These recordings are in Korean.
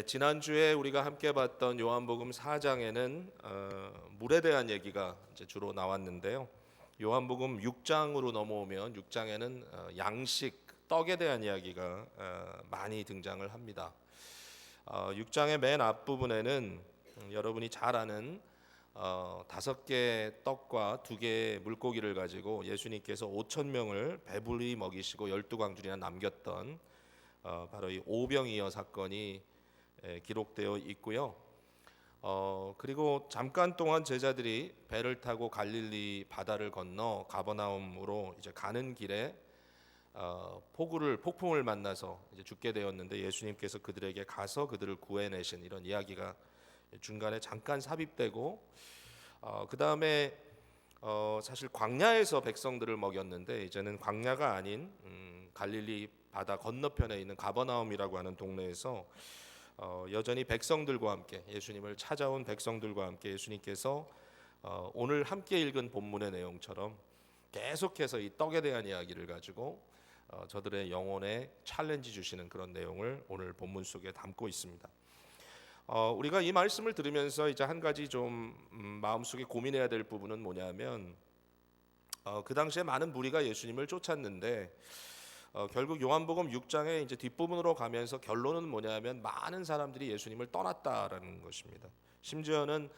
지난주에 우리가 함께 봤던 요한복음 4장에는 물에 대한 얘기가 이제 주로 나왔는데요. 요한복음 6장으로 넘어오면 6장에는 양식, 떡에 대한 이야기가 많이 등장을 합니다. 6장의 맨 앞부분에는 여러분이 잘 아는 5개 떡과 2개의 물고기를 가지고 예수님께서 5천 명을 배불리 먹이시고 12광줄이나 남겼던 바로 이 오병이어 사건이 기록되어 있고요. 그리고 잠깐 동안 제자들이 배를 타고 갈릴리 바다를 건너 가버나움으로 이제 가는 길에 폭풍을 만나서 이제 죽게 되었는데 예수님께서 그들에게 가서 그들을 구해내신 이런 이야기가 중간에 잠깐 삽입되고 그 다음에 사실 광야에서 백성들을 먹였는데 이제는 광야가 아닌 갈릴리 바다 건너편에 있는 가버나움이라고 하는 동네에서 여전히 백성들과 함께 예수님을 찾아온 백성들과 함께 예수님께서 오늘 함께 읽은 본문의 내용처럼 계속해서 이 떡에 대한 이야기를 가지고 저들의 영혼에 챌린지 주시는 그런 내용을 오늘 본문 속에 담고 있습니다. 우리가 이 말씀을 들으면서 이제 한 가지 좀 마음속에 고민해야 될 부분은 뭐냐면 그 당시에 많은 무리가 예수님을 쫓았는데 결국 요한복음 6장의 이제 뒷부분으로 가면서 결론은 뭐냐면 많은 사람들이 예수님을 떠났다라는 것입니다. 심지어는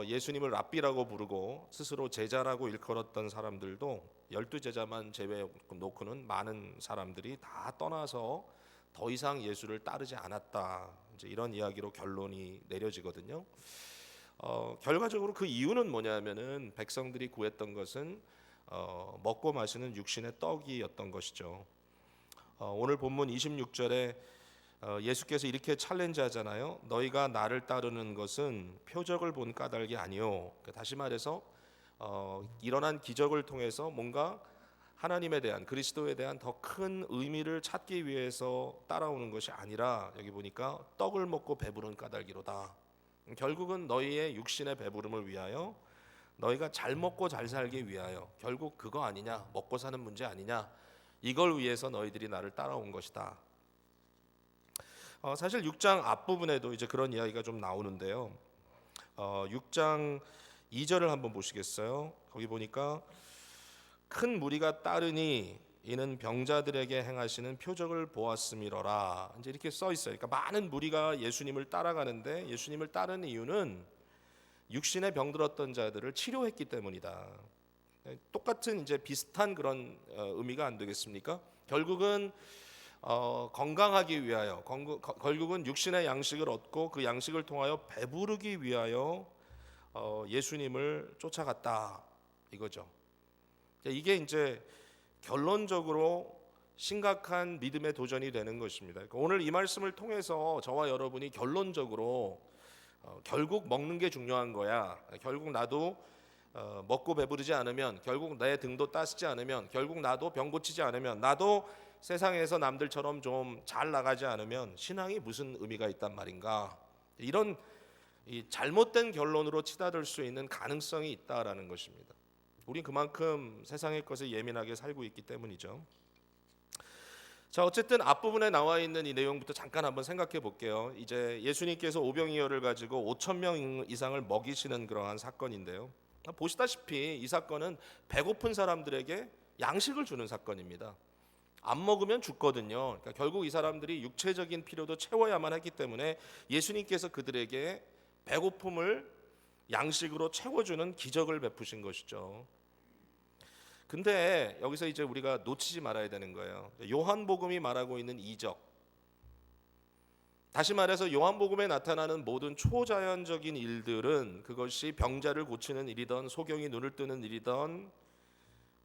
예수님을 랍비라고 부르고 스스로 제자라고 일컬었던 사람들도 12제자만 제외 놓고는 많은 사람들이 다 떠나서 더 이상 예수를 따르지 않았다. 이제 이런 이야기로 결론이 내려지거든요. 결과적으로 그 이유는 뭐냐면은 백성들이 구했던 것은 먹고 마시는 육신의 떡이었던 것이죠. 오늘 본문 26절에 예수께서 이렇게 챌린지하잖아요. 너희가 나를 따르는 것은 표적을 본 까닭이 아니요. 다시 말해서 일어난 기적을 통해서 뭔가 하나님에 대한 그리스도에 대한 더 큰 의미를 찾기 위해서 따라오는 것이 아니라 여기 보니까 떡을 먹고 배부른 까닭이로다. 결국은 너희의 육신의 배부름을 위하여 너희가 잘 먹고 잘 살기 위하여 결국 그거 아니냐, 먹고 사는 문제 아니냐, 이걸 위해서 너희들이 나를 따라온 것이다. 사실 6장 앞부분에도 이제 그런 이야기가 좀 나오는데요. 6장 2절을 한번 보시겠어요? 거기 보니까 큰 무리가 따르니 이는 병자들에게 행하시는 표적을 보았음이로라. 이제 이렇게 써 있어요. 그러니까 많은 무리가 예수님을 따라가는데 예수님을 따르는 이유는 육신에 병들었던 자들을 치료했기 때문이다. 똑같은 이제 비슷한 그런 의미가 안 되겠습니까? 결국은 건강하기 위하여, 결국은 육신의 양식을 얻고 그 양식을 통하여 배부르기 위하여 예수님을 쫓아갔다 이거죠. 이게 이제 결론적으로 심각한 믿음의 도전이 되는 것입니다. 그러니까 오늘 이 말씀을 통해서 저와 여러분이 결론적으로 결국 먹는 게 중요한 거야. 결국 나도 먹고 배부르지 않으면, 결국 내 등도 따시지 않으면, 결국 나도 병 고치지 않으면, 나도 세상에서 남들처럼 좀 잘 나가지 않으면 신앙이 무슨 의미가 있단 말인가. 이런 이 잘못된 결론으로 치닫을 수 있는 가능성이 있다라는 것입니다. 우린 그만큼 세상의 것에 예민하게 살고 있기 때문이죠. 자, 어쨌든 앞부분에 나와 있는 이 내용부터 잠깐 한번 생각해 볼게요. 이제 예수님께서 오병이어를 가지고 5천 명 이상을 먹이시는 그러한 사건인데요. 보시다시피 이 사건은 배고픈 사람들에게 양식을 주는 사건입니다. 안 먹으면 죽거든요. 그러니까 결국 이 사람들이 육체적인 필요도 채워야만 했기 때문에 예수님께서 그들에게 배고픔을 양식으로 채워주는 기적을 베푸신 것이죠. 근데 여기서 이제 우리가 놓치지 말아야 되는 거예요. 요한복음이 말하고 있는 이적, 다시 말해서 요한복음에 나타나는 모든 초자연적인 일들은 그것이 병자를 고치는 일이든 소경이 눈을 뜨는 일이든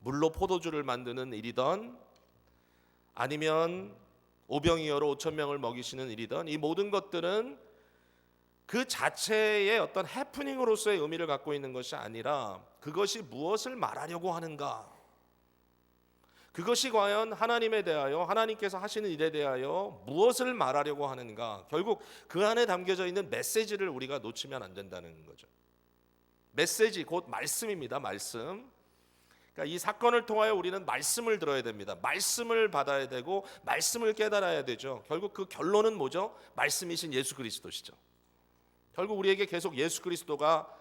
물로 포도주를 만드는 일이든 아니면 오병이어로 5천 명을 먹이시는 일이든 이 모든 것들은 그 자체의 어떤 해프닝으로서의 의미를 갖고 있는 것이 아니라 그것이 무엇을 말하려고 하는가, 그것이 과연 하나님에 대하여 하나님께서 하시는 일에 대하여 무엇을 말하려고 하는가, 결국 그 안에 담겨져 있는 메시지를 우리가 놓치면 안 된다는 거죠. 메시지 곧 말씀입니다. 말씀. 그러니까 그러니까 이 사건을 통하여 우리는 말씀을 들어야 됩니다. 말씀을 받아야 되고 말씀을 깨달아야 되죠. 결국 그 결론은 뭐죠? 말씀이신 예수 그리스도시죠. 결국 우리에게 계속 예수 그리스도가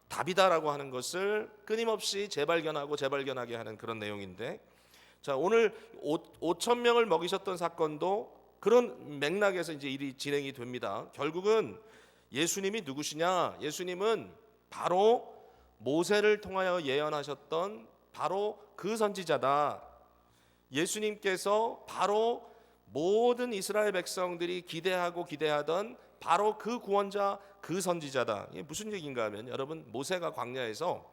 답이다라고 하는 것을 끊임없이 재발견하고 재발견하게 하는 그런 내용인데, 자, 오늘 5천 명을 먹이셨던 사건도 그런 맥락에서 이제 일이 진행이 됩니다. 결국은 예수님이 누구시냐? 예수님은 바로 모세를 통하여 예언하셨던 바로 그 선지자다. 예수님께서 바로 모든 이스라엘 백성들이 기대하던 바로 그 구원자, 그 선지자다. 이게 무슨 얘기인가 하면, 여러분, 모세가 광야에서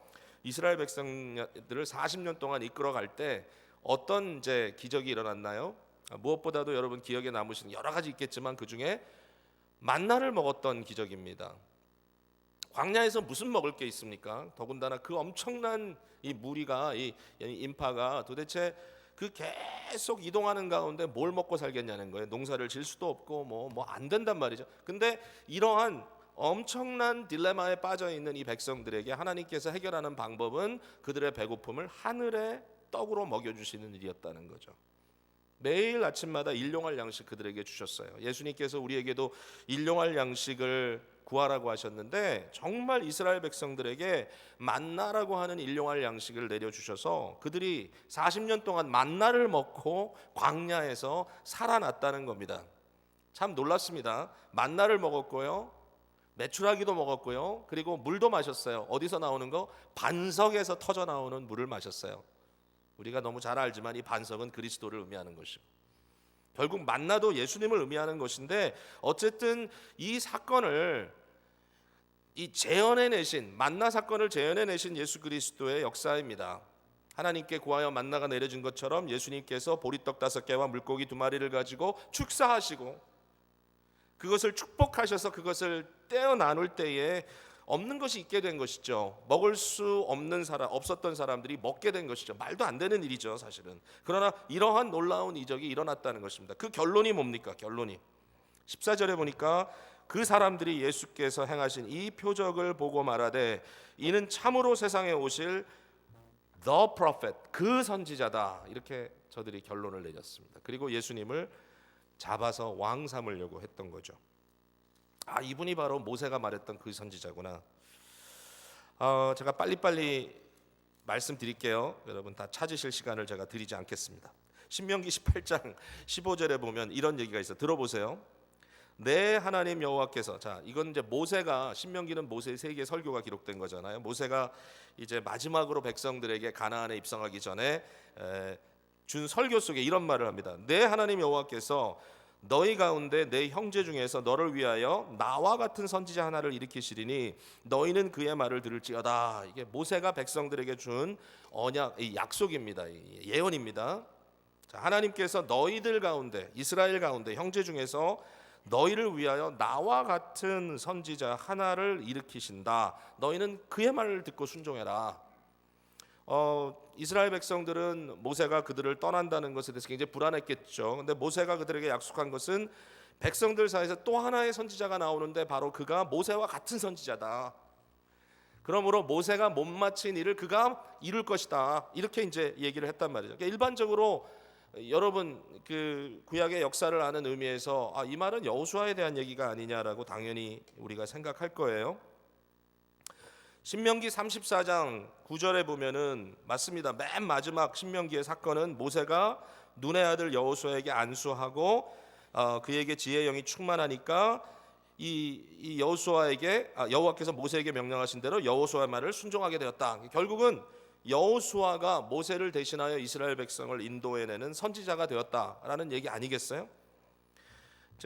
이스라엘 백성들을 40년 동안 이끌어갈 때 어떤 이제 기적이 일어났나요? 무엇보다도 여러분 기억에 남으시는 여러 가지 있겠지만 그 중에 만나를 먹었던 기적입니다. 광야에서 무슨 먹을 게 있습니까? 더군다나 그 엄청난 이 무리가, 이 인파가 도대체 그 계속 이동하는 가운데 뭘 먹고 살겠냐는 거예요. 농사를 질 수도 없고 뭐 안 된단 말이죠. 근데 이러한 엄청난 딜레마에 빠져 있는 이 백성들에게 하나님께서 해결하는 방법은 그들의 배고픔을 하늘의 떡으로 먹여주시는 일이었다는 거죠. 매일 아침마다 일용할 양식 그들에게 주셨어요. 예수님께서 우리에게도 일용할 양식을 구하라고 하셨는데, 정말 이스라엘 백성들에게 만나라고 하는 일용할 양식을 내려주셔서 그들이 40년 동안 만나를 먹고 광야에서 살아났다는 겁니다. 참 놀랐습니다. 만나를 먹었고요, 메추라기도 먹었고요, 그리고 물도 마셨어요. 어디서 나오는 거? 반석에서 터져 나오는 물을 마셨어요. 우리가 너무 잘 알지만 이 반석은 그리스도를 의미하는 것이고, 결국 만나도 예수님을 의미하는 것인데, 어쨌든 이 사건을 재현해내신, 만나 사건을 재현해내신 예수 그리스도의 역사입니다. 하나님께 구하여 만나가 내려진 것처럼 예수님께서 보리떡 5개와 물고기 2마리를 가지고 축사하시고 그것을 축복하셔서 그것을 떼어 나눌 때에 없는 것이 있게 된 것이죠. 먹을 수 없었던 사람들이 먹게 된 것이죠. 말도 안 되는 일이죠, 사실은. 그러나 이러한 놀라운 이적이 일어났다는 것입니다. 그 결론이 뭡니까? 결론이 14절에 보니까 그 사람들이 예수께서 행하신 이 표적을 보고 말하되 이는 참으로 세상에 오실 The Prophet, 그 선지자다. 이렇게 저들이 결론을 내렸습니다. 그리고 예수님을 잡아서 왕 삼으려고 했던 거죠. 이분이 바로 모세가 말했던 그 선지자구나. 제가 빨리빨리 말씀드릴게요. 여러분 다 찾으실 시간을 제가 드리지 않겠습니다. 신명기 18장 15절에 보면 이런 얘기가 있어요. 들어보세요. 내 하나님 여호와께서, 자, 이건 이제 모세가, 신명기는 모세의 세계 설교가 기록된 거잖아요. 모세가 이제 마지막으로 백성들에게 가나안에 입성하기 전에 준 설교 속에 이런 말을 합니다. 내 하나님 여호와께서 너희 가운데 내 형제 중에서 너를 위하여 나와 같은 선지자 하나를 일으키시리니 너희는 그의 말을 들을지어다. 이게 모세가 백성들에게 준 언약, 이 약속입니다. 예언입니다. 자, 하나님께서 너희들 가운데, 이스라엘 가운데 형제 중에서 너희를 위하여 나와 같은 선지자 하나를 일으키신다. 너희는 그의 말을 듣고 순종해라. 이스라엘 백성들은 모세가 그들을 떠난다는 것에 대해서 굉장히 불안했겠죠. 근데 모세가 그들에게 약속한 것은 백성들 사이에서 또 하나의 선지자가 나오는데 바로 그가 모세와 같은 선지자다. 그러므로 모세가 못 마친 일을 그가 이룰 것이다. 이렇게 이제 얘기를 했단 말이죠. 그러니까 일반적으로 여러분 그 구약의 역사를 아는 의미에서 이 말은 여호수아에 대한 얘기가 아니냐라고 당연히 우리가 생각할 거예요. 신명기 34장 9절에 보면은 맞습니다. 맨 마지막 신명기의 사건은 모세가 눈의 아들 여호수아에게 안수하고 그에게 지혜의 영이 충만하니까 이 여호수아에게 여호와께서 모세에게 명령하신 대로 여호수아의 말을 순종하게 되었다. 결국은 여호수아가 모세를 대신하여 이스라엘 백성을 인도해내는 선지자가 되었다라는 얘기 아니겠어요?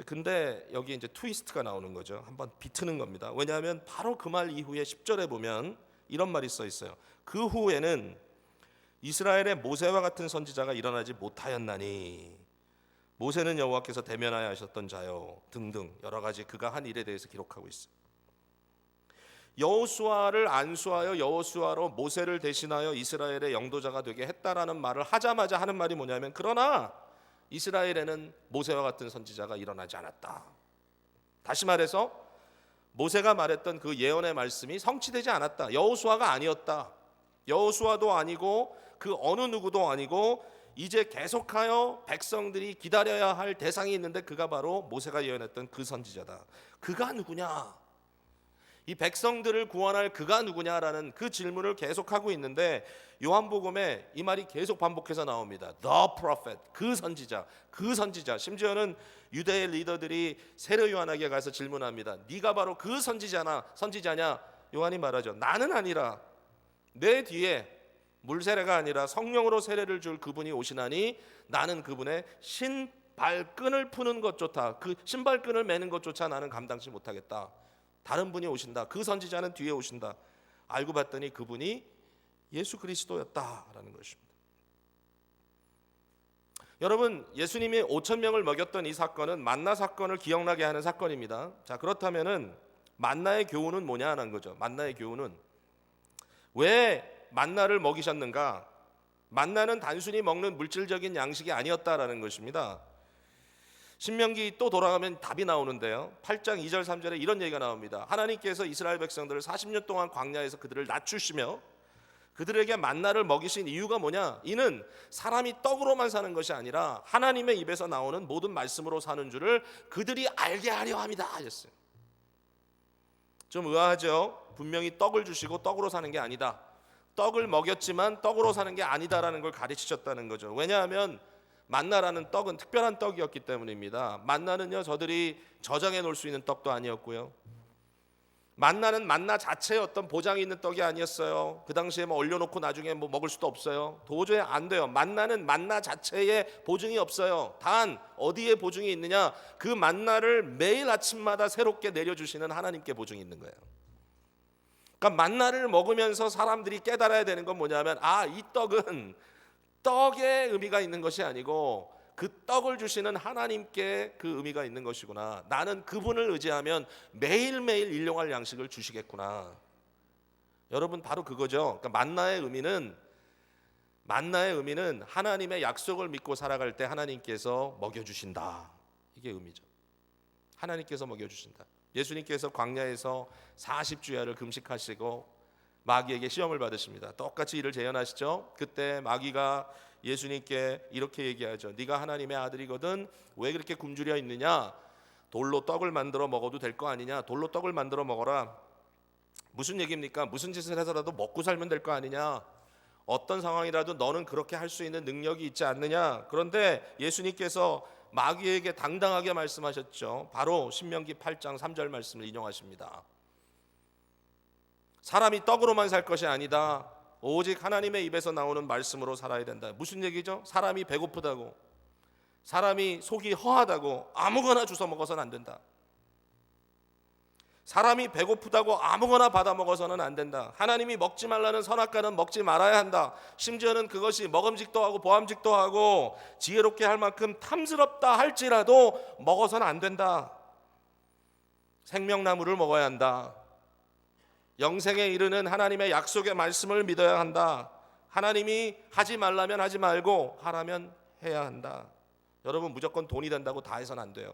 근데 여기 이제 트위스트가 나오는 거죠. 한번 비트는 겁니다. 왜냐하면 바로 그 말 이후에 10절에 보면 이런 말이 써 있어요. 그 후에는 이스라엘의 모세와 같은 선지자가 일어나지 못하였나니 모세는 여호와께서 대면하여 하셨던 자요 등등 여러 가지 그가 한 일에 대해서 기록하고 있어요. 여호수아를 안수하여 여호수아로 모세를 대신하여 이스라엘의 영도자가 되게 했다라는 말을 하자마자 하는 말이 뭐냐면 그러나 이스라엘에는 모세와 같은 선지자가 일어나지 않았다. 다시 말해서 모세가 말했던 그 예언의 말씀이 성취되지 않았다. 여호수아가 아니었다. 여호수아도 아니고 그 어느 누구도 아니고 이제 계속하여 백성들이 기다려야 할 대상이 있는데 그가 바로 모세가 예언했던 그 선지자다. 그가 누구냐? 이 백성들을 구원할 그가 누구냐라는 그 질문을 계속하고 있는데 요한복음에 이 말이 계속 반복해서 나옵니다. The prophet, 그 선지자. 심지어는 유대의 리더들이 세례 요한에게 가서 질문합니다. 네가 바로 그 선지자냐? 요한이 말하죠. 나는 아니라 내 뒤에 물세례가 아니라 성령으로 세례를 줄 그분이 오시나니 나는 그분의 신발끈을 푸는 것조차, 그 신발끈을 매는 것조차 나는 감당치 못하겠다. 다른 분이 오신다. 그 선지자는 뒤에 오신다. 알고 봤더니 그분이 예수 그리스도였다라는 것입니다. 여러분, 예수님이 5천 명을 먹였던 이 사건은 만나 사건을 기억나게 하는 사건입니다. 자, 그렇다면은 만나의 교훈은 뭐냐 하는 거죠. 만나의 교훈은 왜 만나를 먹이셨는가? 만나는 단순히 먹는 물질적인 양식이 아니었다라는 것입니다. 신명기 또 돌아가면 답이 나오는데요. 8장 2절 3절에 이런 얘기가 나옵니다. 하나님께서 이스라엘 백성들을 40년 동안 광야에서 그들을 낮추시며 그들에게 만나를 먹이신 이유가 뭐냐? 이는 사람이 떡으로만 사는 것이 아니라 하나님의 입에서 나오는 모든 말씀으로 사는 줄을 그들이 알게 하려 함이다 하셨어요. 좀 의아하죠? 분명히 떡을 주시고 떡으로 사는 게 아니다. 떡을 먹였지만 떡으로 사는 게 아니다라는 걸 가르치셨다는 거죠. 왜냐하면 만나라는 떡은 특별한 떡이었기 때문입니다. 만나는요, 저들이 저장해 놓을 수 있는 떡도 아니었고요. 만나는 만나 자체의 어떤 보장이 있는 떡이 아니었어요. 그 당시에 얼려놓고 나중에 먹을 수도 없어요. 도저히 안 돼요. 만나는 만나 자체에 보증이 없어요. 단 어디에 보증이 있느냐? 그 만나를 매일 아침마다 새롭게 내려주시는 하나님께 보증이 있는 거예요. 그러니까 만나를 먹으면서 사람들이 깨달아야 되는 건 뭐냐면, 이 떡은 떡의 의미가 있는 것이 아니고 그 떡을 주시는 하나님께 그 의미가 있는 것이구나. 나는 그분을 의지하면 매일매일 일용할 양식을 주시겠구나. 여러분, 바로 그거죠. 그러니까 만나의 의미는 하나님의 약속을 믿고 살아갈 때 하나님께서 먹여주신다. 이게 의미죠. 하나님께서 먹여주신다. 예수님께서 광야에서 40주야를 금식하시고 마귀에게 시험을 받으십니다. 똑같이 이를 재현하시죠. 그때 마귀가 예수님께 이렇게 얘기하죠. 네가 하나님의 아들이거든 왜 그렇게 굶주려 있느냐? 돌로 떡을 만들어 먹어도 될 거 아니냐? 돌로 떡을 만들어 먹어라. 무슨 얘기입니까? 무슨 짓을 해서라도 먹고 살면 될 거 아니냐? 어떤 상황이라도 너는 그렇게 할 수 있는 능력이 있지 않느냐? 그런데 예수님께서 마귀에게 당당하게 말씀하셨죠. 바로 신명기 8장 3절 말씀을 인용하십니다. 사람이 떡으로만 살 것이 아니다. 오직 하나님의 입에서 나오는 말씀으로 살아야 된다. 무슨 얘기죠? 사람이 배고프다고, 사람이 속이 허하다고 아무거나 주워 먹어서는 안 된다. 사람이 배고프다고 아무거나 받아 먹어서는 안 된다. 하나님이 먹지 말라는 선악과는 먹지 말아야 한다. 심지어는 그것이 먹음직도 하고 보암직도 하고 지혜롭게 할 만큼 탐스럽다 할지라도 먹어서는 안 된다. 생명나무를 먹어야 한다. 영생에 이르는 하나님의 약속의 말씀을 믿어야 한다. 하나님이 하지 말라면 하지 말고 하라면 해야 한다. 여러분, 무조건 돈이 된다고 다 해서는 안 돼요.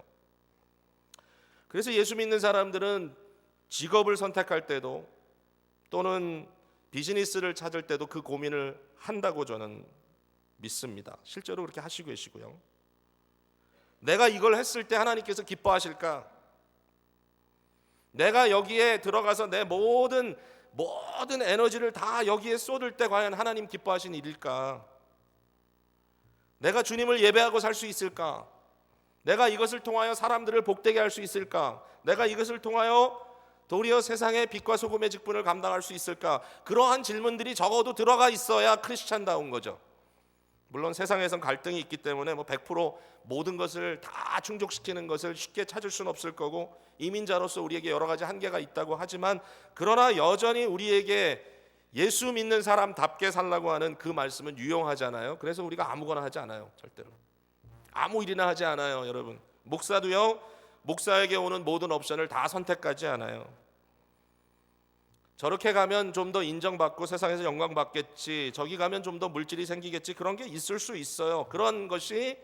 그래서 예수 믿는 사람들은 직업을 선택할 때도 또는 비즈니스를 찾을 때도 그 고민을 한다고 저는 믿습니다. 실제로 그렇게 하시고 계시고요. 내가 이걸 했을 때 하나님께서 기뻐하실까? 내가 여기에 들어가서 내 모든 에너지를 다 여기에 쏟을 때 과연 하나님 기뻐하신 일일까? 내가 주님을 예배하고 살 수 있을까? 내가 이것을 통하여 사람들을 복되게 할 수 있을까? 내가 이것을 통하여 도리어 세상의 빛과 소금의 직분을 감당할 수 있을까? 그러한 질문들이 적어도 들어가 있어야 크리스찬다운 거죠. 물론 세상에선 갈등이 있기 때문에 100% 모든 것을 다 충족시키는 것을 쉽게 찾을 수는 없을 거고 이민자로서 우리에게 여러 가지 한계가 있다고 하지만, 그러나 여전히 우리에게 예수 믿는 사람답게 살라고 하는 그 말씀은 유용하잖아요. 그래서 우리가 아무거나 하지 않아요. 절대로 아무 일이나 하지 않아요. 여러분, 목사도요, 목사에게 오는 모든 옵션을 다 선택하지 않아요. 저렇게 가면 좀 더 인정받고 세상에서 영광받겠지, 저기 가면 좀 더 물질이 생기겠지, 그런 게 있을 수 있어요. 그런 것이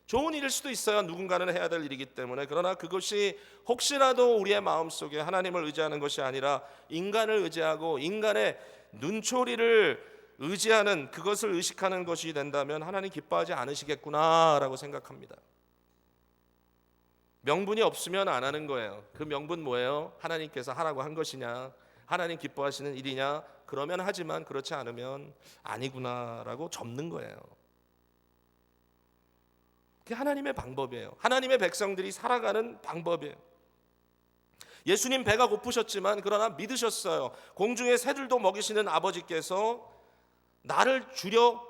좋은 일일 수도 있어요. 누군가는 해야 될 일이기 때문에. 그러나 그것이 혹시라도 우리의 마음속에 하나님을 의지하는 것이 아니라 인간을 의지하고 인간의 눈초리를 의지하는 그것을 의식하는 것이 된다면 하나님 기뻐하지 않으시겠구나라고 생각합니다. 명분이 없으면 안 하는 거예요. 그 명분 뭐예요? 하나님께서 하라고 한 것이냐, 하나님 기뻐하시는 일이냐, 그러면 하지만 그렇지 않으면 아니구나라고 접는 거예요. 그게 하나님의 방법이에요. 하나님의 백성들이 살아가는 방법이에요. 예수님 배가 고프셨지만 그러나 믿으셨어요. 공중의 새들도 먹이시는 아버지께서 나를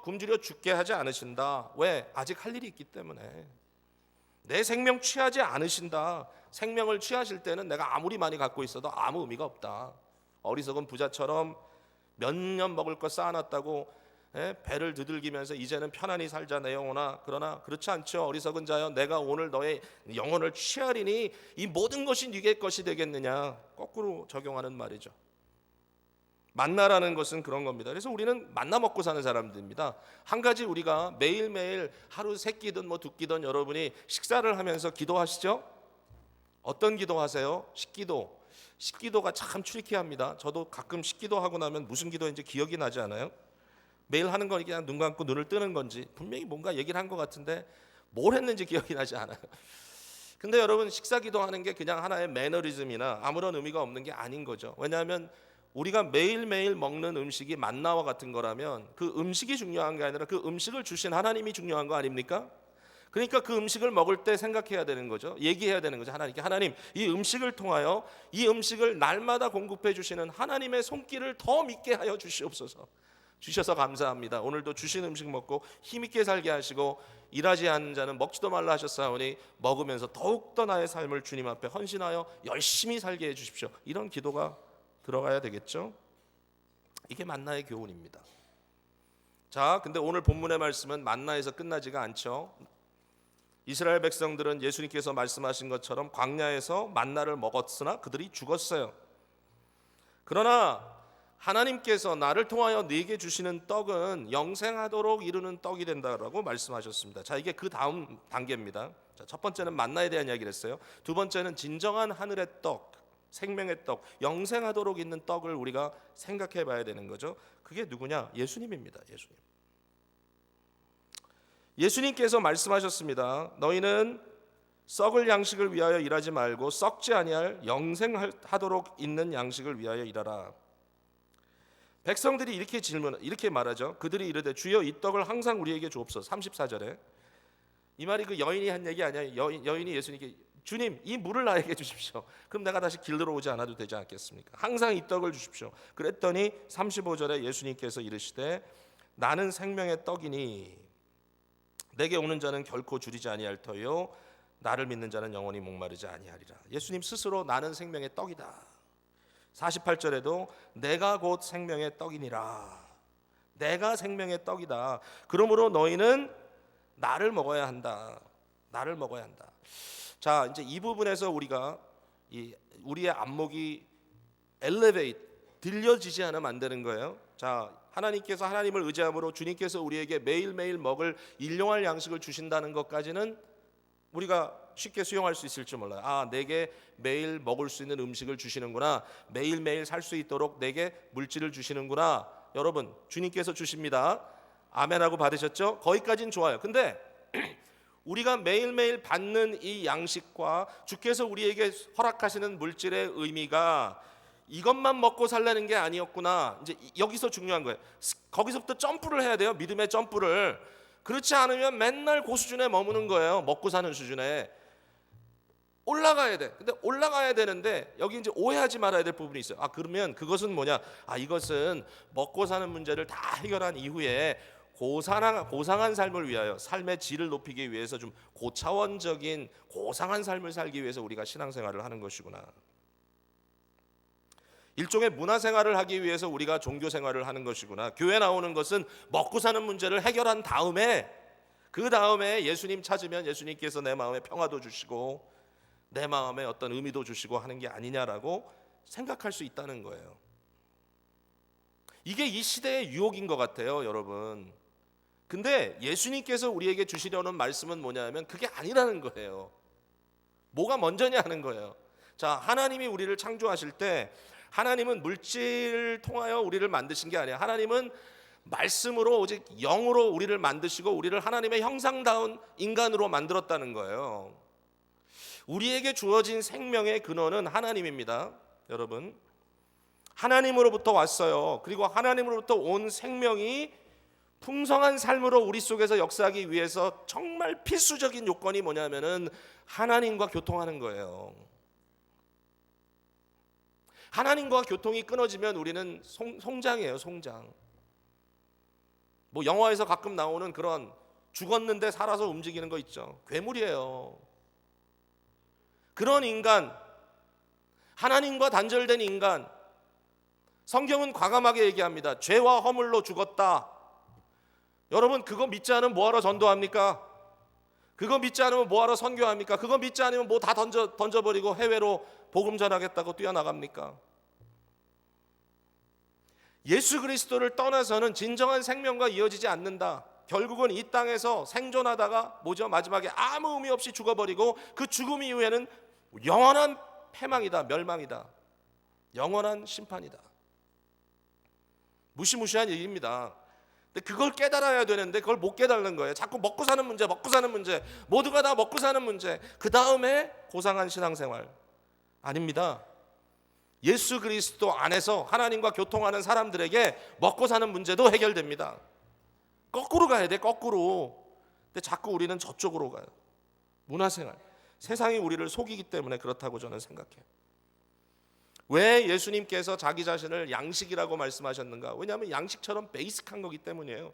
굶주려 죽게 하지 않으신다. 왜? 아직 할 일이 있기 때문에. 내 생명 취하지 않으신다. 생명을 취하실 때는 내가 아무리 많이 갖고 있어도 아무 의미가 없다. 어리석은 부자처럼 몇 년 먹을 거 쌓아놨다고 배를 두들기면서 이제는 편안히 살자 내 영혼아. 그러나 그렇지 않죠. 어리석은 자여, 내가 오늘 너의 영혼을 취하리니 이 모든 것이 네게 것이 되겠느냐. 거꾸로 적용하는 말이죠. 만나라는 것은 그런 겁니다. 그래서 우리는 만나 먹고 사는 사람들입니다. 한 가지 우리가 매일매일 하루 세 끼든 두 끼든 여러분이 식사를 하면서 기도하시죠? 어떤 기도하세요? 식기도. 식기도가 참 트리키합니다. 저도 가끔 식기도 하고 나면 무슨 기도인지 기억이 나지 않아요? 매일 하는 건 그냥 눈 감고 눈을 뜨는 건지 분명히 뭔가 얘기를 한 것 같은데 뭘 했는지 기억이 나지 않아요. 근데 여러분, 식사 기도하는 게 그냥 하나의 매너리즘이나 아무런 의미가 없는 게 아닌 거죠. 왜냐하면 우리가 매일매일 먹는 음식이 만나와 같은 거라면 그 음식이 중요한 게 아니라 그 음식을 주신 하나님이 중요한 거 아닙니까? 그러니까 그 음식을 먹을 때 생각해야 되는 거죠. 얘기해야 되는 거죠. 하나님께, 하나님, 이 음식을 통하여 이 음식을 날마다 공급해 주시는 하나님의 손길을 더 믿게 하여 주시옵소서. 주셔서 감사합니다. 오늘도 주신 음식 먹고 힘있게 살게 하시고 일하지 않는 자는 먹지도 말라 하셨사오니 먹으면서 더욱더 나의 삶을 주님 앞에 헌신하여 열심히 살게 해 주십시오. 이런 기도가 들어가야 되겠죠. 이게 만나의 교훈입니다. 자, 근데 오늘 본문의 말씀은 만나에서 끝나지가 않죠. 이스라엘 백성들은 예수님께서 말씀하신 것처럼 광야에서 만나를 먹었으나 그들이 죽었어요. 그러나 하나님께서 나를 통하여 네게 주시는 떡은 영생하도록 이루는 떡이 된다라고 말씀하셨습니다. 자, 이게 그 다음 단계입니다. 자, 첫 번째는 만나에 대한 이야기를 했어요. 두 번째는 진정한 하늘의 떡, 생명의 떡, 영생하도록 있는 떡을 우리가 생각해 봐야 되는 거죠. 그게 누구냐? 예수님입니다. 예수님께서 말씀하셨습니다. 너희는 썩을 양식을 위하여 일하지 말고 썩지 아니할 영생하도록 있는 양식을 위하여 일하라. 백성들이 이렇게 말하죠. 그들이 이르되 주여 이 떡을 항상 우리에게 주옵소서. 34절에 이 말이 그 여인이 한 얘기 아니에요. 여인이 예수님께 주님, 이 물을 나에게 주십시오. 그럼 내가 다시 길들어 오지 않아도 되지 않겠습니까? 항상 이 떡을 주십시오. 그랬더니 35절에 예수님께서 이르시되 나는 생명의 떡이니 내게 오는 자는 결코 줄이지 아니할 터요 나를 믿는 자는 영원히 목마르지 아니하리라. 예수님 스스로 나는 생명의 떡이다. 48절에도 내가 곧 생명의 떡이니라. 내가 생명의 떡이다. 그러므로 너희는 나를 먹어야 한다. 나를 먹어야 한다. 자, 이제 이 부분에서 우리가 우리의 안목이 엘리베이트, 들려지지 않으면 안 되는 거예요. 자, 하나님께서 하나님을 의지함으로 주님께서 우리에게 매일매일 먹을 일용할 양식을 주신다는 것까지는 우리가 쉽게 수용할 수 있을지 몰라요. 아, 내게 매일 먹을 수 있는 음식을 주시는구나. 매일매일 살 수 있도록 내게 물질을 주시는구나. 여러분, 주님께서 주십니다. 아멘하고 받으셨죠? 거기까지는 좋아요. 근데 우리가 매일매일 받는 이 양식과 주께서 우리에게 허락하시는 물질의 의미가 이것만 먹고 살라는 게 아니었구나. 이제 여기서 중요한 거예요. 거기서부터 점프를 해야 돼요. 믿음의 점프를. 그렇지 않으면 맨날 그 수준에 머무는 거예요. 먹고 사는 수준에. 올라가야 돼. 근데 올라가야 되는데 여기 이제 오해하지 말아야 될 부분이 있어요. 아, 그러면 그것은 뭐냐? 아, 이것은 먹고 사는 문제를 다 해결한 이후에 고상한 삶을 위하여, 삶의 질을 높이기 위해서 좀 고차원적인 고상한 삶을 살기 위해서 우리가 신앙생활을 하는 것이구나. 일종의 문화생활을 하기 위해서 우리가 종교생활을 하는 것이구나. 교회 나오는 것은 먹고 사는 문제를 해결한 다음에, 그 다음에 예수님 찾으면 예수님께서 내 마음에 평화도 주시고 내 마음에 어떤 의미도 주시고 하는 게 아니냐라고 생각할 수 있다는 거예요. 이게 이 시대의 유혹인 것 같아요, 여러분. 근데 예수님께서 우리에게 주시려는 말씀은 뭐냐면 그게 아니라는 거예요. 뭐가 먼저냐 하는 거예요. 자, 하나님이 우리를 창조하실 때 하나님은 물질을 통하여 우리를 만드신 게 아니에요. 하나님은 말씀으로 오직 영으로 우리를 만드시고 우리를 하나님의 형상다운 인간으로 만들었다는 거예요. 우리에게 주어진 생명의 근원은 하나님입니다. 여러분, 하나님으로부터 왔어요. 그리고 하나님으로부터 온 생명이 풍성한 삶으로 우리 속에서 역사하기 위해서 정말 필수적인 요건이 뭐냐면은 하나님과 교통하는 거예요. 하나님과 교통이 끊어지면 우리는 송장이에요, 송장. 뭐 영화에서 가끔 나오는 그런 죽었는데 살아서 움직이는 거 있죠. 괴물이에요. 그런 인간, 하나님과 단절된 인간, 성경은 과감하게 얘기합니다. 죄와 허물로 죽었다. 여러분, 그거 믿지 않으면 뭐하러 전도합니까? 그거 믿지 않으면 뭐하러 선교합니까? 그거 믿지 않으면 뭐 다 던져버리고 해외로 복음 전하겠다고 뛰어나갑니까? 예수 그리스도를 떠나서는 진정한 생명과 이어지지 않는다. 결국은 이 땅에서 생존하다가 뭐죠? 마지막에 아무 의미 없이 죽어버리고 그 죽음 이후에는 영원한 패망이다, 멸망이다, 영원한 심판이다. 무시무시한 얘기입니다. 근데 그걸 깨달아야 되는데 그걸 못 깨달는 거예요. 자꾸 먹고 사는 문제, 먹고 사는 문제, 모두가 다 먹고 사는 문제. 그 다음에 고상한 신앙생활 아닙니다. 예수 그리스도 안에서 하나님과 교통하는 사람들에게 먹고 사는 문제도 해결됩니다. 거꾸로 가야 돼, 거꾸로. 근데 자꾸 우리는 저쪽으로 가요. 문화생활. 세상이 우리를 속이기 때문에 그렇다고 저는 생각해요. 왜 예수님께서 자기 자신을 양식이라고 말씀하셨는가? 왜냐하면 양식처럼 베이직한 거기 때문이에요.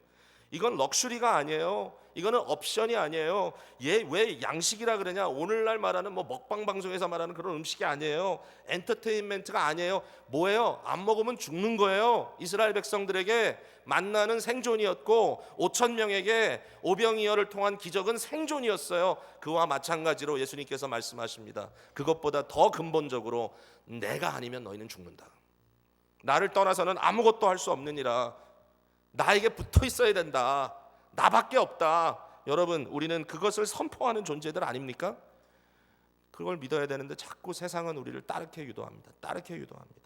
이건 럭셔리가 아니에요. 이거는 옵션이 아니에요. 왜 양식이라 그러냐? 오늘날 말하는 뭐 먹방 방송에서 말하는 그런 음식이 아니에요. 엔터테인먼트가 아니에요. 뭐예요? 안 먹으면 죽는 거예요. 이스라엘 백성들에게 만나는 생존이었고 5천 명에게 오병이어를 통한 기적은 생존이었어요. 그와 마찬가지로 예수님께서 말씀하십니다. 그것보다 더 근본적으로 내가 아니면 너희는 죽는다. 나를 떠나서는 아무것도 할 수 없느니라. 나에게 붙어 있어야 된다. 나밖에 없다. 여러분, 우리는 그것을 선포하는 존재들 아닙니까? 그걸 믿어야 되는데 자꾸 세상은 우리를 따르게 유도합니다. 따르게 유도합니다.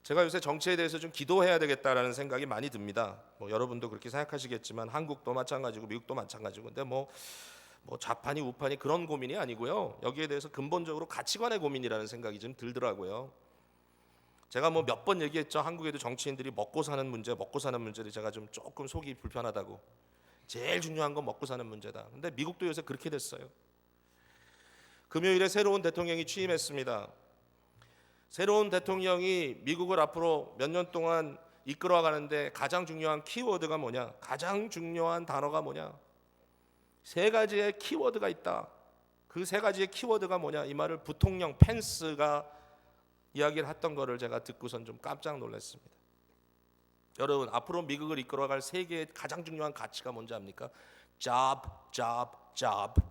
제가 요새 정치에 대해서 좀 기도해야 되겠다라는 생각이 많이 듭니다. 뭐 여러분도 그렇게 생각하시겠지만 한국도 마찬가지고 미국도 마찬가지고. 근데 뭐 좌판이 우판이 그런 고민이 아니고요. 여기에 대해서 근본적으로 가치관의 고민이라는 생각이 좀 들더라고요. 제가 뭐 몇 번 얘기했죠. 한국에도 정치인들이 먹고 사는 문제를 제가 좀 조금 속이 불편하다고. 제일 중요한 건 먹고 사는 문제다. 근데 미국도 요새 그렇게 됐어요. 금요일에 새로운 대통령이 취임했습니다. 새로운 대통령이 미국을 앞으로 몇 년 동안 이끌어가는데 가장 중요한 키워드가 뭐냐? 가장 중요한 단어가 뭐냐? 세 가지의 키워드가 있다. 그 세 가지의 키워드가 뭐냐? 이 말을 부통령 펜스가 이야기를 했던 거를 제가 듣고선 좀 깜짝 놀랐습니다. 여러분, 앞으로 미국을 이끌어갈 세 개의 가장 중요한 가치가 뭔지 압니까? Job, job, job.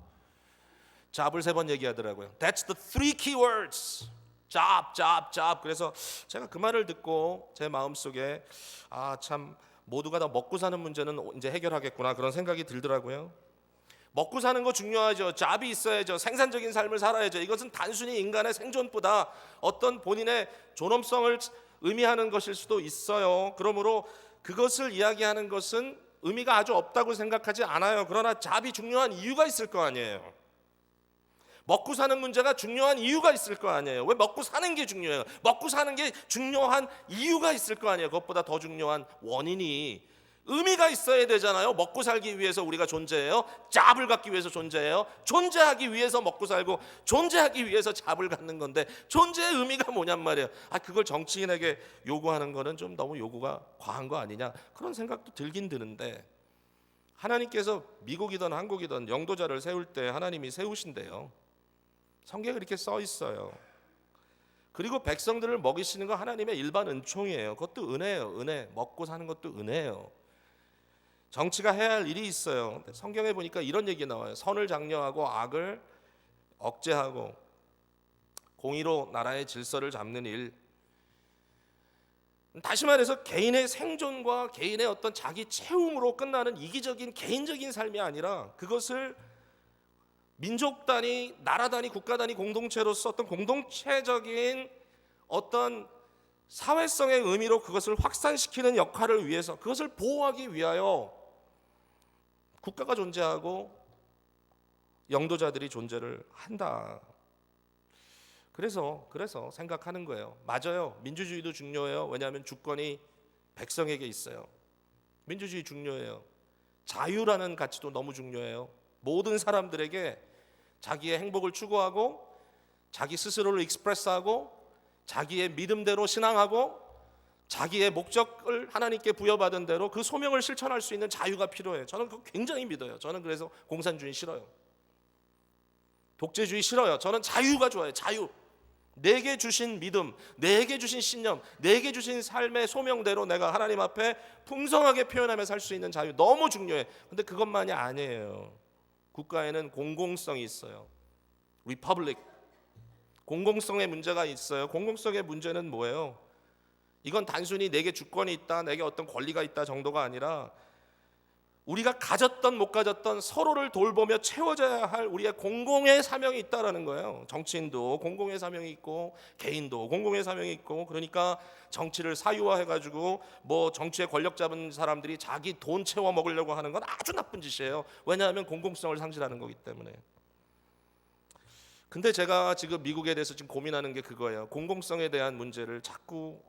job을 세 번 얘기하더라고요. That's the three keywords. job, job, job. 그래서 제가 그 말을 듣고 제 마음속에 참 모두가 다 먹고 사는 문제는 이제 해결하겠구나 그런 생각이 들더라고요. 먹고 사는 거 중요하죠. 잡이 있어야죠. 생산적인 삶을 살아야죠. 이것은 단순히 인간의 생존보다 어떤 본인의 존엄성을 의미하는 것일 수도 있어요. 그러므로 그것을 이야기하는 것은 의미가 아주 없다고 생각하지 않아요. 그러나 잡이 중요한 이유가 있을 거 아니에요. 먹고 사는 문제가 중요한 이유가 있을 거 아니에요. 왜 먹고 사는 게 중요해요? 먹고 사는 게 중요한 이유가 있을 거 아니에요. 그것보다 더 중요한 원인이 의미가 있어야 되잖아요. 먹고 살기 위해서 우리가 존재해요. 잡을 갖기 위해서 존재해요. 존재하기 위해서 먹고 살고 존재하기 위해서 잡을 갖는 건데 존재의 의미가 뭐냔 말이에요. 그걸 정치인에게 요구하는 거는 좀 너무 요구가 과한 거 아니냐 그런 생각도 들긴 드는데 하나님께서 미국이든 한국이든 영도자를 세울 때 하나님이 세우신대요. 성경에 이렇게 써 있어요. 그리고 백성들을 먹이시는 거 하나님의 일반 은총이에요. 그것도 은혜예요. 은혜. 먹고 사는 것도 은혜예요. 정치가 해야 할 일이 있어요. 성경에 보니까 이런 얘기 나와요. 선을 장려하고 악을 억제하고 공의로 나라의 질서를 잡는 일. 다시 말해서 개인의 생존과 개인의 어떤 자기 채움으로 끝나는 이기적인 개인적인 삶이 아니라 그것을 민족 단위, 나라 단위, 국가 단위 공동체로서 어떤 공동체적인 어떤 사회성의 의미로 그것을 확산시키는 역할을 위해서, 그것을 보호하기 위하여 국가가 존재하고 영도자들이 존재를 한다. 그래서 생각하는 거예요. 맞아요. 민주주의도 중요해요. 왜냐하면 주권이 백성에게 있어요. 민주주의 중요해요. 자유라는 가치도 너무 중요해요. 모든 사람들에게 자기의 행복을 추구하고 자기 스스로를 익스프레스하고 자기의 믿음대로 신앙하고 자기의 목적을 하나님께 부여받은 대로 그 소명을 실천할 수 있는 자유가 필요해요. 저는 그거 굉장히 믿어요. 저는 그래서 공산주의 싫어요. 독재주의 싫어요. 저는 자유가 좋아요. 자유. 내게 주신 믿음, 내게 주신 신념, 내게 주신 삶의 소명대로 내가 하나님 앞에 풍성하게 표현하며 살 수 있는 자유 너무 중요해. 근데 그것만이 아니에요. 국가에는 공공성이 있어요. 리퍼블릭. 공공성의 문제가 있어요. 공공성의 문제는 뭐예요? 이건 단순히 내게 주권이 있다, 내게 어떤 권리가 있다 정도가 아니라 우리가 가졌던 못 가졌던 서로를 돌보며 채워져야 할 우리의 공공의 사명이 있다라는 거예요. 정치인도 공공의 사명이 있고 개인도 공공의 사명이 있고, 그러니까 정치를 사유화해가지고 뭐 정치에 권력 잡은 사람들이 자기 돈 채워 먹으려고 하는 건 아주 나쁜 짓이에요. 왜냐하면 공공성을 상실하는 거기 때문에. 근데 제가 지금 미국에 대해서 지금 고민하는 게 그거예요. 공공성에 대한 문제를 자꾸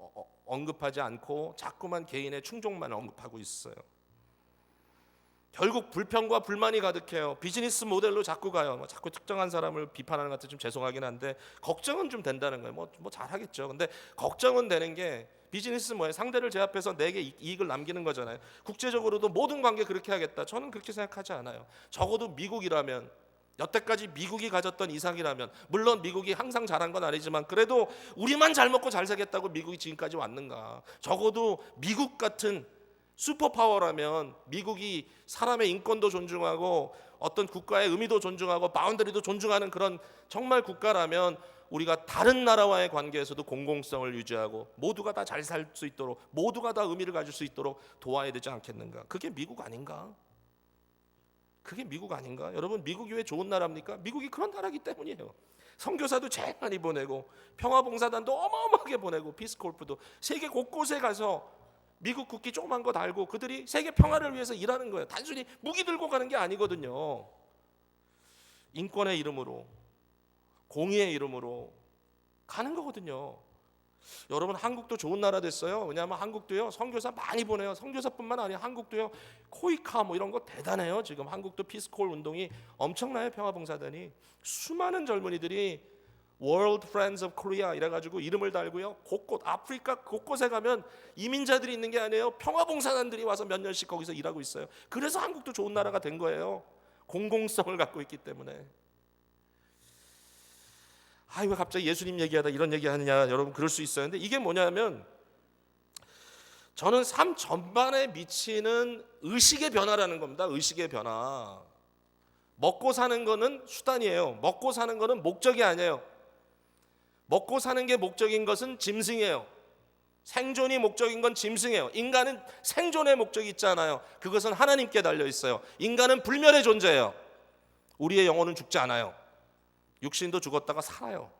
언급하지 않고 자꾸만 개인의 충족만 언급하고 있어요. 결국 불평과 불만이 가득해요. 비즈니스 모델로 자꾸 가요. 자꾸 특정한 사람을 비판하는 것 같아 좀 죄송하긴 한데 걱정은 좀 된다는 거예요. 뭐 잘하겠죠. 근데 걱정은 되는 게 비즈니스 뭐예요? 상대를 제압해서 내게 이익을 남기는 거잖아요. 국제적으로도 모든 관계 그렇게 하겠다. 저는 그렇게 생각하지 않아요. 적어도 미국이라면, 여태까지 미국이 가졌던 이상이라면, 물론 미국이 항상 잘한 건 아니지만 그래도 우리만 잘 먹고 잘 살겠다고 미국이 지금까지 왔는가? 적어도 미국 같은 슈퍼파워라면, 미국이 사람의 인권도 존중하고 어떤 국가의 의미도 존중하고 바운더리도 존중하는 그런 정말 국가라면 우리가 다른 나라와의 관계에서도 공공성을 유지하고 모두가 다 잘 살 수 있도록, 모두가 다 의미를 가질 수 있도록 도와야 되지 않겠는가? 그게 미국 아닌가? 그게 미국 아닌가? 여러분, 미국이 왜 좋은 나라입니까? 미국이 그런 나라이기 때문이에요. 선교사도 제일 많이 보내고 평화봉사단도 어마어마하게 보내고 피스콜프도 세계 곳곳에 가서 미국 국기 조그만 거 달고 그들이 세계 평화를 위해서 일하는 거예요. 단순히 무기 들고 가는 게 아니거든요. 인권의 이름으로, 공의의 이름으로 가는 거거든요. 여러분, 한국도 좋은 나라 됐어요. 왜냐하면 한국도요 선교사 많이 보내요. 선교사뿐만 아니라 한국도요 코이카 뭐 이런 거 대단해요. 지금 한국도 피스콜 운동이 엄청나요. 평화봉사단이 수많은 젊은이들이 World Friends of Korea 이래가지고 이름을 달고요. 곳곳 아프리카 곳곳에 가면 이민자들이 있는 게 아니에요. 평화봉사단들이 와서 몇 년씩 거기서 일하고 있어요. 그래서 한국도 좋은 나라가 된 거예요. 공공성을 갖고 있기 때문에. 왜 갑자기 예수님 얘기하다 이런 얘기하느냐, 여러분 그럴 수 있어요. 근데 이게 뭐냐면 저는 삶 전반에 미치는 의식의 변화라는 겁니다. 의식의 변화. 먹고 사는 거는 수단이에요. 먹고 사는 거는 목적이 아니에요. 먹고 사는 게 목적인 것은 짐승이에요. 생존이 목적인 건 짐승이에요. 인간은 생존의 목적이 있잖아요. 그것은 하나님께 달려 있어요. 인간은 불멸의 존재예요. 우리의 영혼은 죽지 않아요. 육신도 죽었다가 살아요.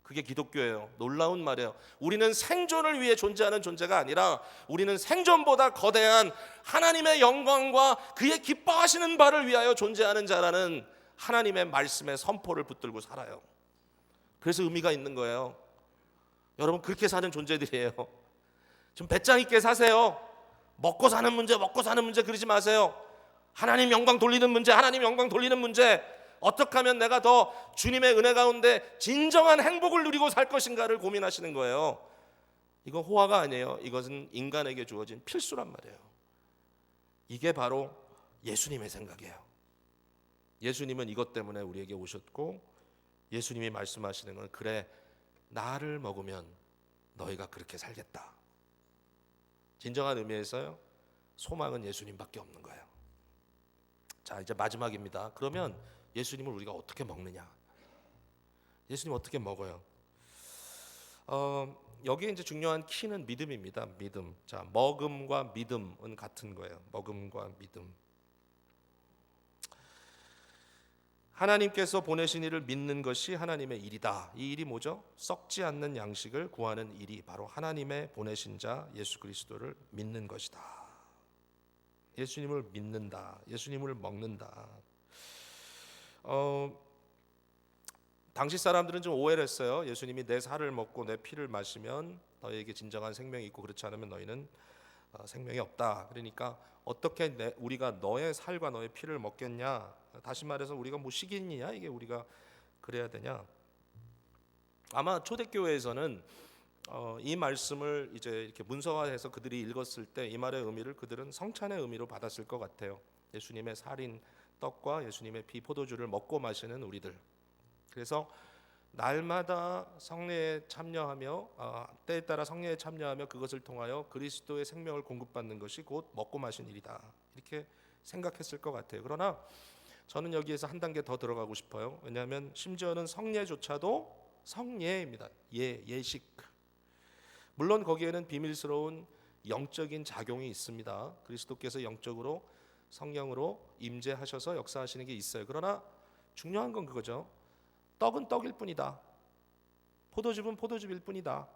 그게 기독교예요. 놀라운 말이에요. 우리는 생존을 위해 존재하는 존재가 아니라 우리는 생존보다 거대한 하나님의 영광과 그의 기뻐하시는 바를 위하여 존재하는 자라는 하나님의 말씀의 선포를 붙들고 살아요. 그래서 의미가 있는 거예요. 여러분, 그렇게 사는 존재들이에요. 좀 배짱 있게 사세요. 먹고 사는 문제 그러지 마세요. 하나님 영광 돌리는 문제, 어떻게 하면 내가 더 주님의 은혜 가운데 진정한 행복을 누리고 살 것인가를 고민하시는 거예요. 이건 호화가 아니에요. 이것은 인간에게 주어진 필수란 말이에요. 이게 바로 예수님의 생각이에요. 예수님은 이것 때문에 우리에게 오셨고, 예수님이 말씀하시는 건 그래, 나를 먹으면 너희가 그렇게 살겠다. 진정한 의미에서요, 소망은 예수님밖에 없는 거예요. 자, 이제 마지막입니다. 그러면 예수님을 우리가 어떻게 먹느냐? 예수님 어떻게 먹어요? 여기에 이제 중요한 키는 믿음입니다. 믿음. 자, 먹음과 믿음은 같은 거예요. 먹음과 믿음. 하나님께서 보내신 이를 믿는 것이 하나님의 일이다. 이 일이 뭐죠? 썩지 않는 양식을 구하는 일이 바로 하나님의 보내신 자 예수 그리스도를 믿는 것이다. 예수님을 믿는다. 예수님을 먹는다. 당시 사람들은 좀 오해를 했어요. 예수님이 내 살을 먹고 내 피를 마시면 너희에게 진정한 생명이 있고 그렇지 않으면 너희는 생명이 없다. 그러니까 어떻게 우리가 너의 살과 너의 피를 먹겠냐? 다시 말해서 우리가 뭐 식인이냐? 이게 우리가 그래야 되냐? 아마 초대교회에서는 이 말씀을 이제 이렇게 문서화해서 그들이 읽었을 때 이 말의 의미를 그들은 성찬의 의미로 받았을 것 같아요. 예수님의 살인 떡과 예수님의 피 포도주를 먹고 마시는 우리들. 그래서 날마다 성례에 참여하며 때에 따라 성례에 참여하며 그것을 통하여 그리스도의 생명을 공급받는 것이 곧 먹고 마신 일이다. 이렇게 생각했을 것 같아요. 그러나 저는 여기에서 한 단계 더 들어가고 싶어요. 왜냐하면 심지어는 성례조차도 성예입니다. 예식. 물론 거기에는 비밀스러운 영적인 작용이 있습니다. 그리스도께서 영적으로 성령으로 임재하셔서 역사하시는 게 있어요. 그러나 중요한 건 그거죠. 떡은 떡일 뿐이다. 포도즙은 포도즙일 뿐이다.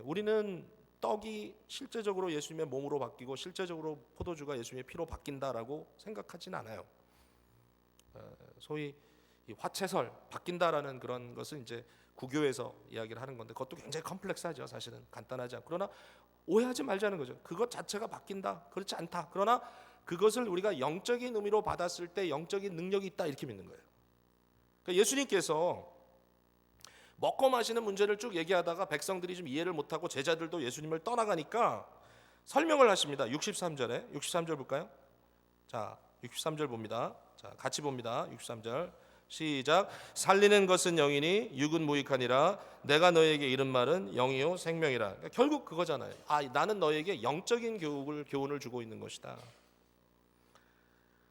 우리는 떡이 실제적으로 예수님의 몸으로 바뀌고 실제적으로 포도주가 예수님의 피로 바뀐다라고 생각하진 않아요. 소위 이 화채설 바뀐다라는 그런 것은 이제 구교에서 이야기를 하는 건데 그것도 굉장히 컴플렉스하죠. 사실은 간단하지 않고. 그러나 오해하지 말자는 거죠. 그것 자체가 바뀐다. 그렇지 않다. 그러나 그것을 우리가 영적인 의미로 받았을 때 영적인 능력이 있다 이렇게 믿는 거예요. 그러니까 예수님께서 먹고 마시는 문제를 쭉 얘기하다가 백성들이 좀 이해를 못하고 제자들도 예수님을 떠나가니까 설명을 하십니다. 63절 볼까요? 자, 63절 봅니다. 자, 같이 봅니다. 63절 시작. 살리는 것은 영이니 육은 무익하니라. 내가 너에게 이른 말은 영이요 생명이라. 그러니까 결국 그거잖아요. 나는 너에게 영적인 교훈을 주고 있는 것이다.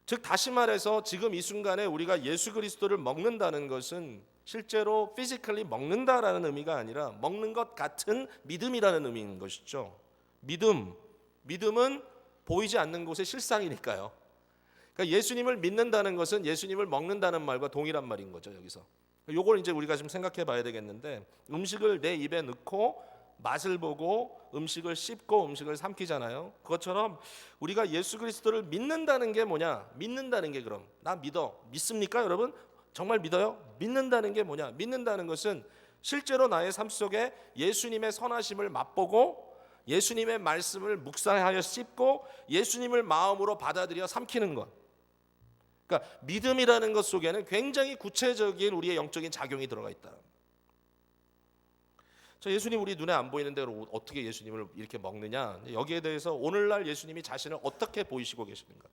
즉 다시 말해서 지금 이 순간에 우리가 예수 그리스도를 먹는다는 것은 실제로 피지컬리 먹는다라는 의미가 아니라 먹는 것 같은 믿음이라는 의미인 것이죠. 믿음은 보이지 않는 곳의 실상이니까요. 그러니까 예수님을 믿는다는 것은 예수님을 먹는다는 말과 동일한 말인 거죠. 여기서 요걸 이제 우리가 좀 생각해 봐야 되겠는데, 음식을 내 입에 넣고 맛을 보고 음식을 씹고 음식을 삼키잖아요. 그것처럼 우리가 예수 그리스도를 믿는다는 게 뭐냐? 믿는다는 게 그럼 나 믿습니까 여러분? 정말 믿어요? 믿는다는 게 뭐냐? 믿는다는 것은 실제로 나의 삶 속에 예수님의 선하심을 맛보고 예수님의 말씀을 묵상하여 씹고 예수님을 마음으로 받아들여 삼키는 것. 그러니까 믿음이라는 것 속에는 굉장히 구체적인 우리의 영적인 작용이 들어가 있다. 예수님 우리 눈에 안 보이는데 어떻게 예수님을 이렇게 먹느냐? 여기에 대해서 오늘날 예수님이 자신을 어떻게 보이시고 계시는가?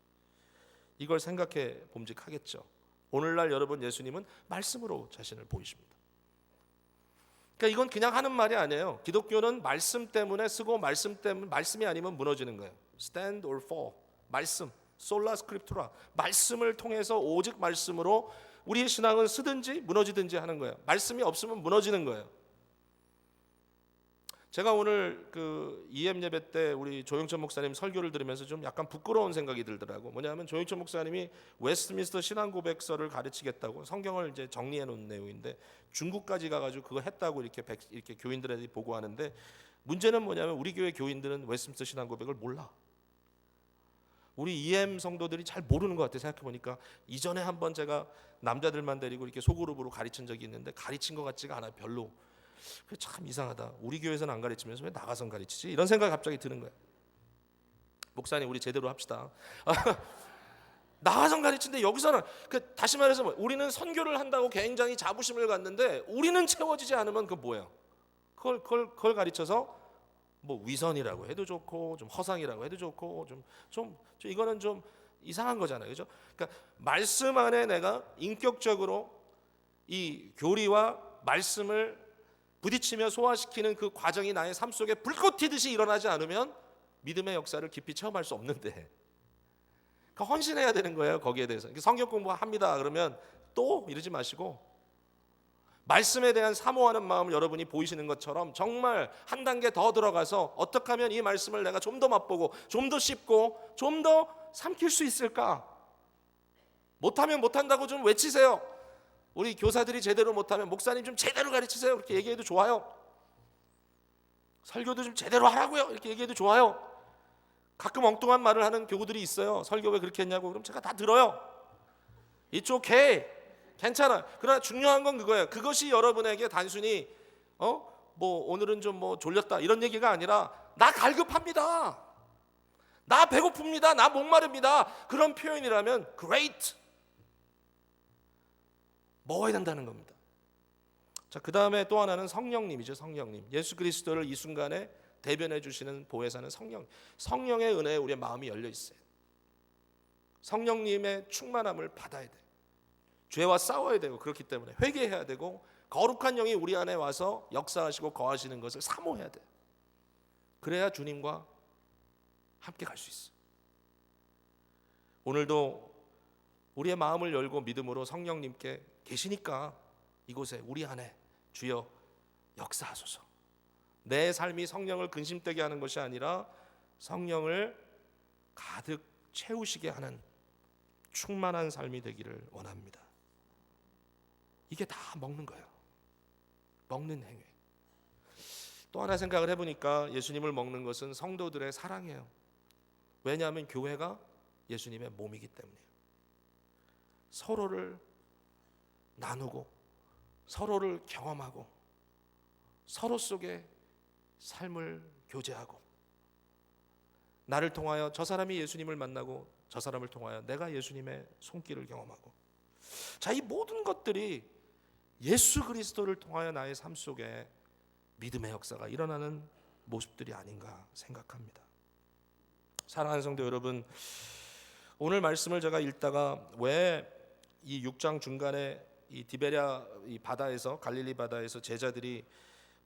이걸 생각해 봄직하겠죠. 오늘날 여러분 예수님은 말씀으로 자신을 보이십니다. 그러니까 이건 그냥 하는 말이 아니에요. 기독교는 말씀 때문에 쓰고 말씀이 아니면 무너지는 거예요. Stand or fall. 말씀. 솔라 스크립투라. 말씀을 통해서 오직 말씀으로 우리의 신앙은 쓰든지 무너지든지 하는 거예요. 말씀이 없으면 무너지는 거예요. 제가 오늘 그 EM 예배 때 우리 조영천 목사님 설교를 들으면서 좀 약간 부끄러운 생각이 들더라고. 뭐냐면 조영천 목사님이 웨스트민스터 신앙고백서를 가르치겠다고 성경을 이제 정리해 놓은 내용인데 중국까지 가가지고 그거 했다고 이렇게 교인들에게 보고하는데, 문제는 뭐냐면 우리 교회 교인들은 웨스트민스터 신앙고백을 몰라. 우리 EM 성도들이 잘 모르는 것 같아. 생각해 보니까 이전에 한번 제가 남자들만 데리고 이렇게 소그룹으로 가르친 적이 있는데 가르친 것 같지가 않아요. 별로. 참 이상하다. 우리 교회에서는 안 가르치면서 왜 나가선 가르치지? 이런 생각이 갑자기 드는 거예요. 목사님 우리 제대로 합시다. 나가선 가르치는데 여기서는 다시 말해서 우리는 선교를 한다고 굉장히 자부심을 갖는데 우리는 채워지지 않으면 그 뭐예요? 그걸 가르쳐서 뭐 위선이라고 해도 좋고 좀 허상이라고 해도 좋고 좀 이거는 좀 이상한 거잖아요. 그죠? 그러니까 말씀 안에 내가 인격적으로 이 교리와 말씀을 부딪히며 소화시키는 그 과정이 나의 삶 속에 불꽃 튀듯이 일어나지 않으면 믿음의 역사를 깊이 체험할 수 없는데, 그러니까 헌신해야 되는 거예요. 거기에 대해서 성경 공부합니다 그러면 또 이러지 마시고 말씀에 대한 사모하는 마음을 여러분이 보이시는 것처럼 정말 한 단계 더 들어가서 어떻게 하면 이 말씀을 내가 좀 더 맛보고 좀 더 씹고 좀 더 삼킬 수 있을까? 못하면 못한다고 좀 외치세요. 우리 교사들이 제대로 못하면 목사님 좀 제대로 가르치세요. 이렇게 얘기해도 좋아요. 설교도 좀 제대로 하라고요. 이렇게 얘기해도 좋아요. 가끔 엉뚱한 말을 하는 교구들이 있어요. 설교 왜 그렇게 했냐고. 그럼 제가 다 들어요. It's okay. 괜찮아요. 그러나 중요한 건 그거예요. 그것이 여러분에게 단순히 뭐 오늘은 좀 뭐 졸렸다 이런 얘기가 아니라 나 갈급합니다. 나 배고픕니다. 나 목마릅니다. 그런 표현이라면 great. 먹어야 된다는 겁니다. 자, 그 다음에 또 하나는 성령님이죠. 성령님. 예수 그리스도를 이 순간에 대변해 주시는 보혜사는 성령. 성령의 은혜에 우리의 마음이 열려 있어요. 성령님의 충만함을 받아야 돼요. 죄와 싸워야 되고 그렇기 때문에 회개해야 되고 거룩한 영이 우리 안에 와서 역사하시고 거하시는 것을 사모해야 돼요. 그래야 주님과 함께 갈 수 있어요. 오늘도 우리의 마음을 열고 믿음으로 성령님께 계시니까 이곳에 우리 안에 주여 역사하소서. 내 삶이 성령을 근심되게 하는 것이 아니라 성령을 가득 채우시게 하는 충만한 삶이 되기를 원합니다. 이게 다 먹는 거예요. 먹는 행위. 또 하나 생각을 해보니까 예수님을 먹는 것은 성도들의 사랑이에요. 왜냐하면 교회가 예수님의 몸이기 때문이에요. 서로를 나누고 서로를 경험하고 서로 속에 삶을 교제하고 나를 통하여 저 사람이 예수님을 만나고 저 사람을 통하여 내가 예수님의 손길을 경험하고 자, 이 모든 것들이 예수 그리스도를 통하여 나의 삶 속에 믿음의 역사가 일어나는 모습들이 아닌가 생각합니다. 사랑하는 성도 여러분, 오늘 말씀을 제가 읽다가 왜 이 6장 중간에 이 디베랴 이 바다에서 갈릴리 바다에서 제자들이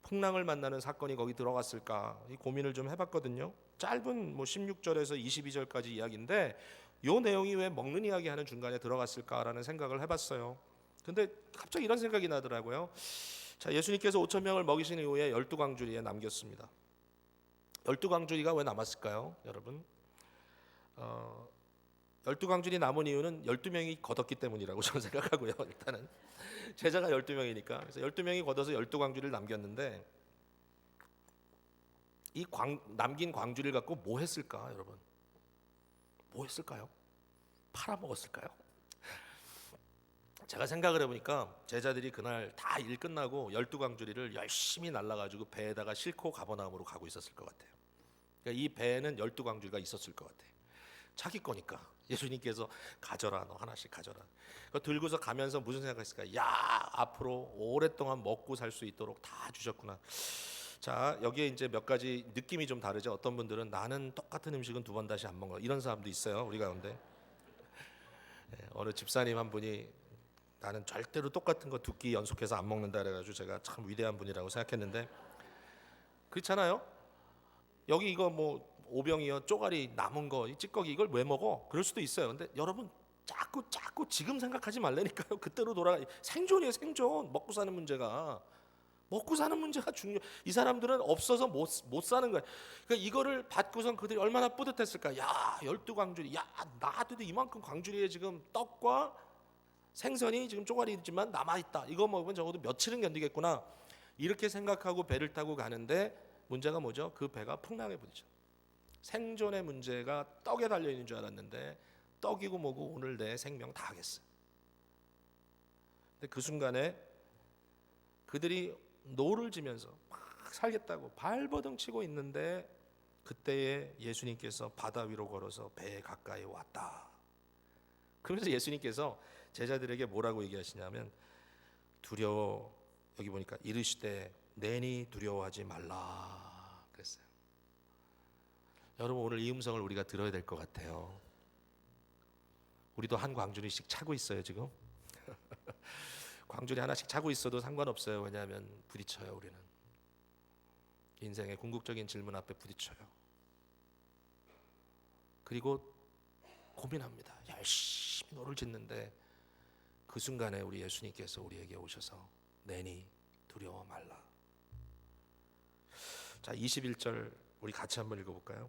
풍랑을 만나는 사건이 거기 들어갔을까 이 고민을 좀 해봤거든요. 짧은 뭐 16절에서 22절까지 이야기인데 이 내용이 왜 먹는 이야기 하는 중간에 들어갔을까라는 생각을 해봤어요. 근데 갑자기 이런 생각이 나더라고요. 자, 예수님께서 5천 명을 먹이신 이후에 12광주리에 남겼습니다. 12광주리가 왜 남았을까요, 여러분? 12광주리 남은 이유는 12명이 걷었기 때문이라고 저는 생각하고요. 일단은 제자가 12명이니까 그래서 12명이 걷어서 12광주리를 남겼는데 이 남긴 광주리를 갖고 뭐 했을까, 여러분? 뭐 했을까요? 팔아먹었을까요? 제가 생각을 해보니까 제자들이 그날 다 일 끝나고 12광주리를 열심히 날라가지고 배에다가 싣고 가버나움으로 가고 있었을 것 같아요. 그러니까 이 배에는 12광주리가 있었을 것 같아요. 자기 거니까 예수님께서 가져라, 너 하나씩 가져라. 그거 들고서 가면서 무슨 생각했을까? 야, 앞으로 오랫동안 먹고 살 수 있도록 다 주셨구나. 자, 여기에 이제 몇 가지 느낌이 좀 다르죠. 어떤 분들은 나는 똑같은 음식은 두 번 다시 안 먹어, 이런 사람도 있어요, 우리 가운데. 어느 집사님 한 분이 나는 절대로 똑같은 거 두 끼 연속해서 안 먹는다 그래가지고 제가 참 위대한 분이라고 생각했는데 그렇잖아요. 여기 이거 뭐 오병이어 쪼가리 남은 거 이 찌꺼기 이걸 왜 먹어? 그럴 수도 있어요. 근데 여러분 자꾸 지금 생각하지 말라니까요. 그때로 돌아가. 생존이에요, 생존. 먹고 사는 문제가 중요. 이 사람들은 없어서 못 사는 거예요. 그러니까 이거를 받고선 그들이 얼마나 뿌듯했을까. 야, 12광주리. 야, 나한테도 이만큼 광주리에 지금 떡과 생선이 지금 쪼가리지만 남아있다. 이거 먹으면 적어도 며칠은 견디겠구나. 이렇게 생각하고 배를 타고 가는데 문제가 뭐죠? 그 배가 풍랑에 부딪혀. 생존의 문제가 떡에 달려있는 줄 알았는데 떡이고 뭐고 오늘 내 생명 다 하겠어. 근데 그 순간에 그들이 노를 지면서 막 살겠다고 발버둥 치고 있는데 그때에 예수님께서 바다 위로 걸어서 배에 가까이 왔다. 그러면서 예수님께서 제자들에게 뭐라고 얘기하시냐면 두려워, 여기 보니까 이르시되 내니 두려워하지 말라 그랬어요. 여러분, 오늘 이 음성을 우리가 들어야 될 것 같아요. 우리도 한 광주리씩 차고 있어요 지금. 광주리 하나씩 차고 있어도 상관없어요. 왜냐하면 부딪혀요. 우리는 인생의 궁극적인 질문 앞에 부딪혀요. 그리고 고민합니다. 열심히 노를 짓는데 그 순간에 우리 예수님께서 우리에게 오셔서 내니 두려워 말라. 자, 21절 우리 같이 한번 읽어볼까요?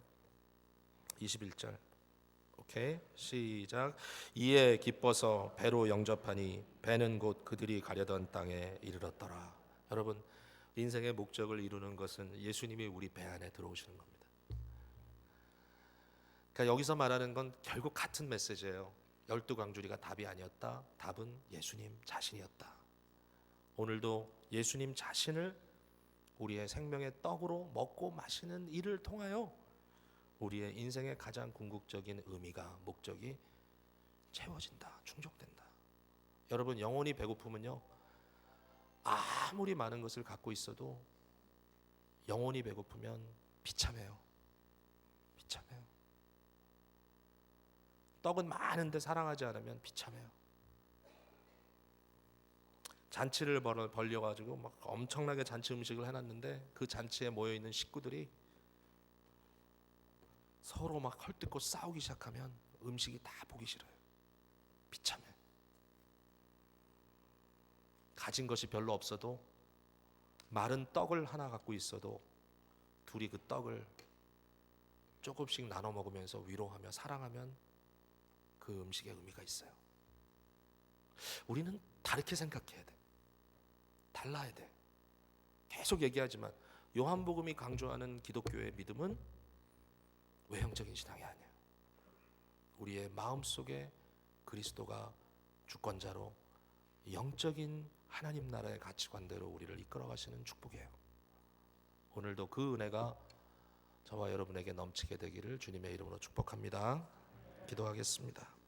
21절 오케이, 시작. 이에 기뻐서 배로 영접하니 배는 곧 그들이 가려던 땅에 이르렀더라. 여러분, 인생의 목적을 이루는 것은 예수님이 우리 배 안에 들어오시는 겁니다. 그러니까 여기서 말하는 건 결국 같은 메시지예요. 12광주리가 답이 아니었다. 답은 예수님 자신이었다. 오늘도 예수님 자신을 우리의 생명의 떡으로 먹고 마시는 일을 통하여 우리의 인생의 가장 궁극적인 의미가, 목적이 채워진다, 충족된다. 여러분, 영혼이 배고프면요, 아무리 많은 것을 갖고 있어도 영혼이 배고프면 비참해요. 비참해요. 떡은 많은데 사랑하지 않으면 비참해요. 잔치를 벌려가지고 막 엄청나게 잔치 음식을 해놨는데 그 잔치에 모여있는 식구들이 서로 막 헐뜯고 싸우기 시작하면 음식이 다 보기 싫어요. 비참해. 가진 것이 별로 없어도 마른 떡을 하나 갖고 있어도 둘이 그 떡을 조금씩 나눠 먹으면서 위로하며 사랑하면 그 음식의 의미가 있어요. 우리는 다르게 생각해야 돼. 달라야 돼. 계속 얘기하지만 요한복음이 강조하는 기독교의 믿음은 외형적인 신앙이 아니야. 우리의 마음속에 그리스도가 주권자로 영적인 하나님 나라의 가치관대로 우리를 이끌어 가시는 축복이에요. 오늘도 그 은혜가 저와 여러분에게 넘치게 되기를 주님의 이름으로 축복합니다. 기도하겠습니다.